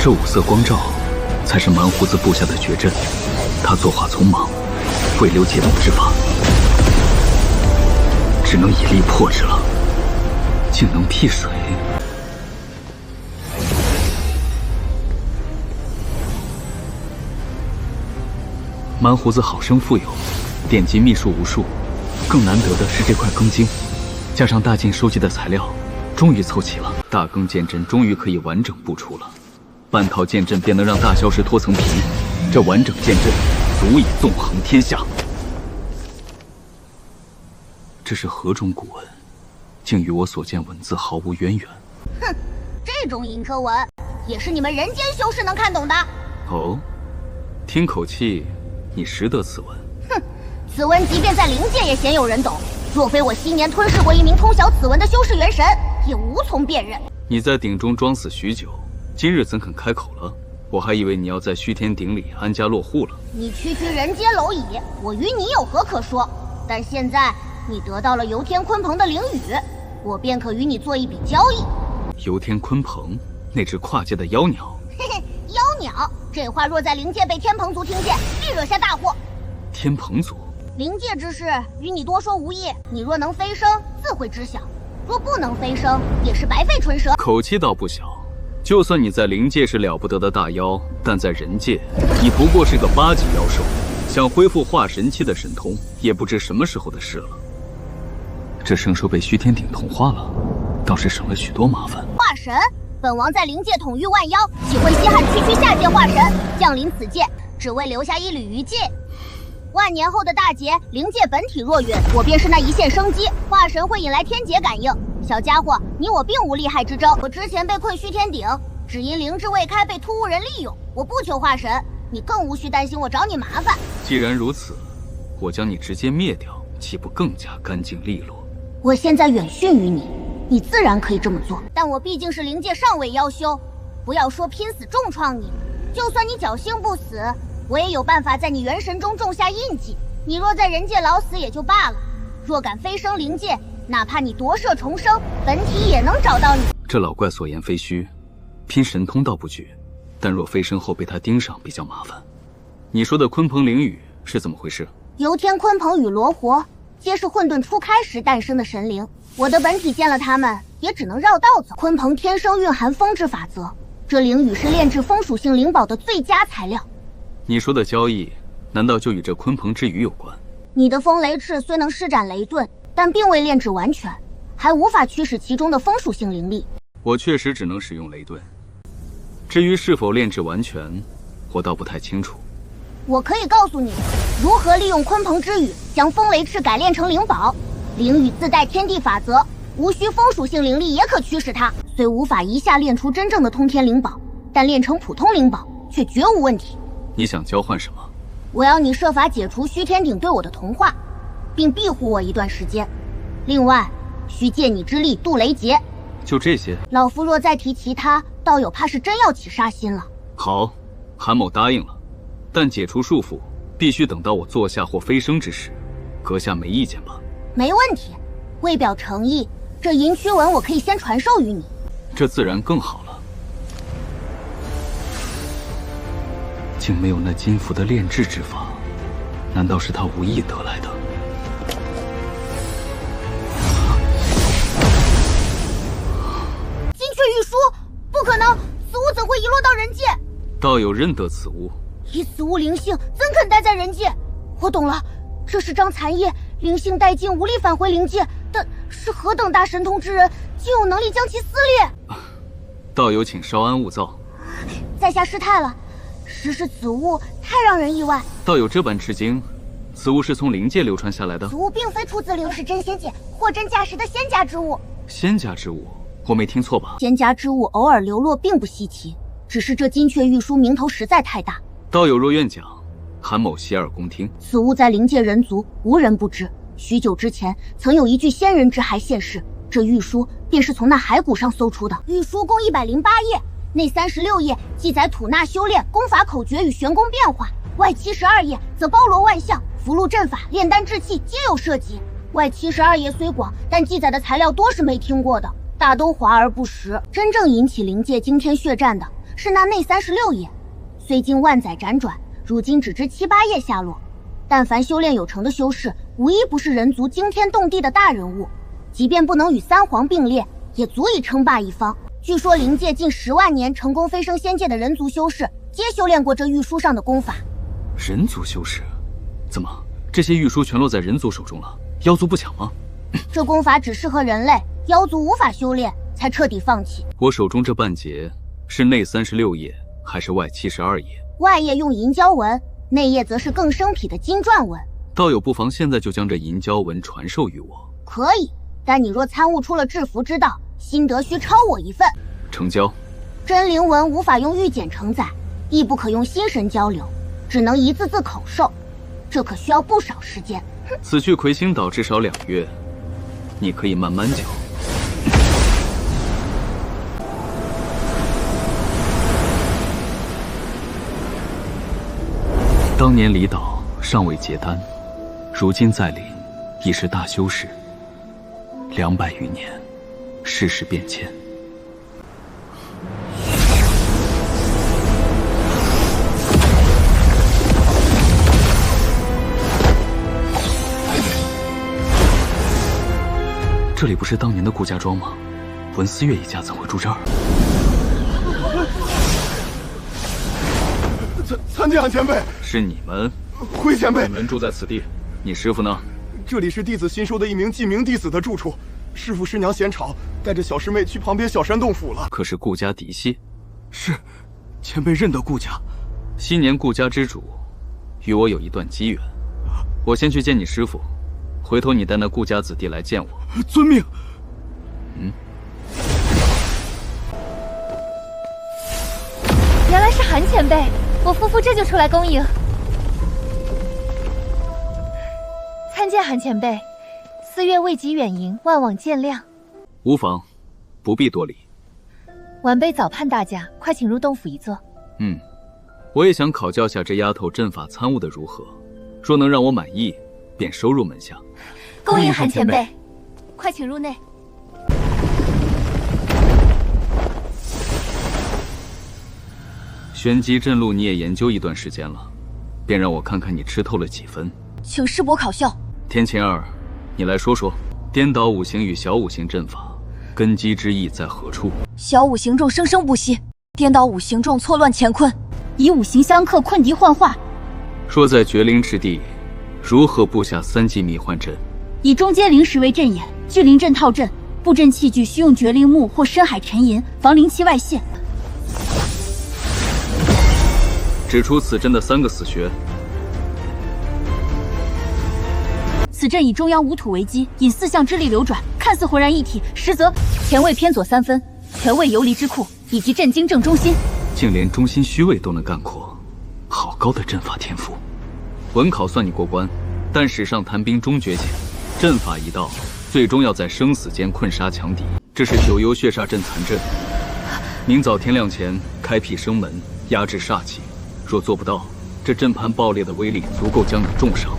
这五色光照，才是蛮胡子布下的绝阵。他作画匆忙，未留解毒之法，只能以力破之了。竟能辟水。蛮胡子好生富有，典籍秘术无数，更难得的是这块庚金，加上大晋收集的材料，终于凑齐了。大庚剑阵终于可以完整布出了，半套剑阵便能让大消失脱层皮，这完整剑阵足以纵横天下。这是何种古文？竟与我所见文字毫无渊源。哼，这种隐科文也是你们人间修士能看懂的。哦，听口气，你识得此文。哼，此文即便在灵界也鲜有人懂。若非我昔年吞噬过一名通晓此文的修士元神，也无从辨认。你在鼎中装死许久，今日怎肯开口了？我还以为你要在虚天鼎里安家落户了。你区区人间蝼蚁，我与你有何可说？但现在你得到了游天鲲鹏的灵羽，我便可与你做一笔交易。游天鲲鹏，那只跨界的妖鸟。嘿嘿，妖鸟，这话若在灵界被天蓬族听见，必惹下大祸。天蓬族，灵界之事与你多说无益。你若能飞升，自会知晓；若不能飞升，也是白费唇舌。口气倒不小。就算你在灵界是了不得的大妖，但在人界，你不过是个8级妖兽，想恢复化神期的神通，也不知什么时候的事了。这圣兽被虚天鼎同化了，倒是省了许多麻烦。化神，本王在灵界统御万妖，岂会稀罕区下界化神降临此界，只为留下一缕余烬。万年后的大劫，灵界本体若陨，我便是那一线生机。化神会引来天劫感应。小家伙，你我并无利害之争。我之前被困虚天鼎，只因灵智未开，被突兀人利用。我不求化神，你更无需担心我找你麻烦。既然如此，我将你直接灭掉，岂不更加干净利落？我现在远逊于你，你自然可以这么做。但我毕竟是灵界上位妖修，不要说拼死重创你，就算你侥幸不死，我也有办法在你元神中种下印记。你若在人界老死也就罢了，若敢飞升灵界，哪怕你夺舍重生，本体也能找到你。这老怪所言非虚，拼神通倒不惧，但若飞升后被他盯上，比较麻烦。你说的鲲鹏灵羽是怎么回事？游天鲲鹏与罗活皆是混沌初开时诞生的神灵，我的本体见了他们，也只能绕道走。鲲鹏天生蕴含风之法则，这灵羽是炼制风属性灵宝的最佳材料。你说的交易，难道就与这鲲鹏之羽有关？你的风雷翅虽能施展雷遁，但并未炼制完全，还无法驱使其中的风属性灵力。我确实只能使用雷遁，至于是否炼制完全，我倒不太清楚。我可以告诉你，如何利用鲲鹏之羽将风雷翅改炼成灵宝。灵羽自带天地法则，无需风属性灵力也可驱使它。虽无法一下炼出真正的通天灵宝，但炼成普通灵宝却绝无问题。你想交换什么？我要你设法解除虚天鼎对我的同化，并庇护我一段时间。另外，需借你之力渡雷劫。就这些？老夫若再提其他，道友怕是真要起杀心了。好，韩某答应了，但解除束缚必须等到我坐下或飞升之时，阁下没意见吧？没问题。为表诚意，这银驱文我可以先传授于你。这自然更好了。竟没有那金符的炼制之法，难道是他无意得来的？金雀玉书，不可能！此物怎会遗落到人界？道友认得此物？以此物灵性，怎肯待在人界？我懂了，这是张残叶，灵性殆尽，无力返回灵界。但是何等大神通之人，竟有能力将其撕裂？道友请稍安勿躁。在下失态了。实是此物太让人意外。道友这般吃惊，此物是从灵界流传下来的？此物并非出自灵，是真仙界货真价实的仙家之物。仙家之物？我没听错吧？仙家之物偶尔流落并不稀奇，只是这金雀玉书名头实在太大。道友若愿讲，韩某洗耳恭听。此物在灵界人族无人不知，许久之前曾有一具仙人之骸现世，这玉书便是从那骸骨上搜出的。玉书共108页，内36页记载吐纳修炼、功法口诀与玄功变化，外72页则包罗万象，符箓阵法、炼丹制器皆有涉及。外72页虽广，但记载的材料多是没听过的，大都华而不实。真正引起灵界惊天血战的是那内36页，虽经万载辗转，如今只知7、8页下落。但凡修炼有成的修士，无一不是人族惊天动地的大人物，即便不能与三皇并列，也足以称霸一方。据说灵界近10万年成功飞升仙界的人族修士，皆修炼过这玉书上的功法。人族修士？怎么，这些玉书全落在人族手中了？妖族不抢吗？这功法只适合人类，妖族无法修炼，才彻底放弃。我手中这半截是内36页，还是外72页？外页用银胶纹，内页则是更生僻的金篆文。道友不妨现在就将这银胶纹传授于我。可以，但你若参悟出了制服之道，心得须超我一份。成交。真灵文无法用玉简承载，亦不可用心神交流，只能一字字口授，这可需要不少时间。此去魁星岛至少2月，你可以慢慢教。当年离岛尚未结丹，如今在临，已是大修士。200余年，世事变迁。这里不是当年的顾家庄吗？文思月一家怎会住这儿？参见前辈，是你们？回前辈，你们住在此地，你师傅呢？这里是弟子新收的一名记名弟子的住处。师傅师娘嫌吵，带着小师妹去旁边小山洞府了。可是顾家嫡系？是，前辈认得顾家。昔年顾家之主与我有一段机缘，我先去见你师傅，回头你带那顾家子弟来见我。遵命。原来是韩前辈，我夫妇这就出来恭迎。参见韩前辈，4月未及远迎，万望见谅。无妨，不必多礼。晚辈早盼大驾，快请入洞府一坐。我也想考教下这丫头阵法参悟的如何，若能让我满意，便收入门下。恭迎韩前辈，快请入内。玄机阵路你也研究一段时间了，便让我看看你吃透了几分。请师伯考校。天琴儿，你来说说，颠倒五行与小五行阵法根基之意在何处？小五行众生生不息，颠倒五行众错乱乾坤，以五行相克，困敌幻化。说在绝灵之地，如何布下3级迷幻阵？以中间灵石为阵眼，聚灵阵套阵，布阵器具需用绝灵木或深海沉银，防灵气外泄。指出此阵的3个死穴。此阵以中央五土为基，引4象之力流转，看似浑然一体，实则前位偏左3分，权位游离之库，以及震惊正中心。竟连中心虚位都能干扩，好高的阵法天赋。文考算你过关，但史上谈兵终绝简，阵法一道，最终要在生死间困杀强敌。这是九幽血煞阵残阵，明早天亮前开辟生门，压制煞气。若做不到，这阵盘爆裂的威力足够将你重伤。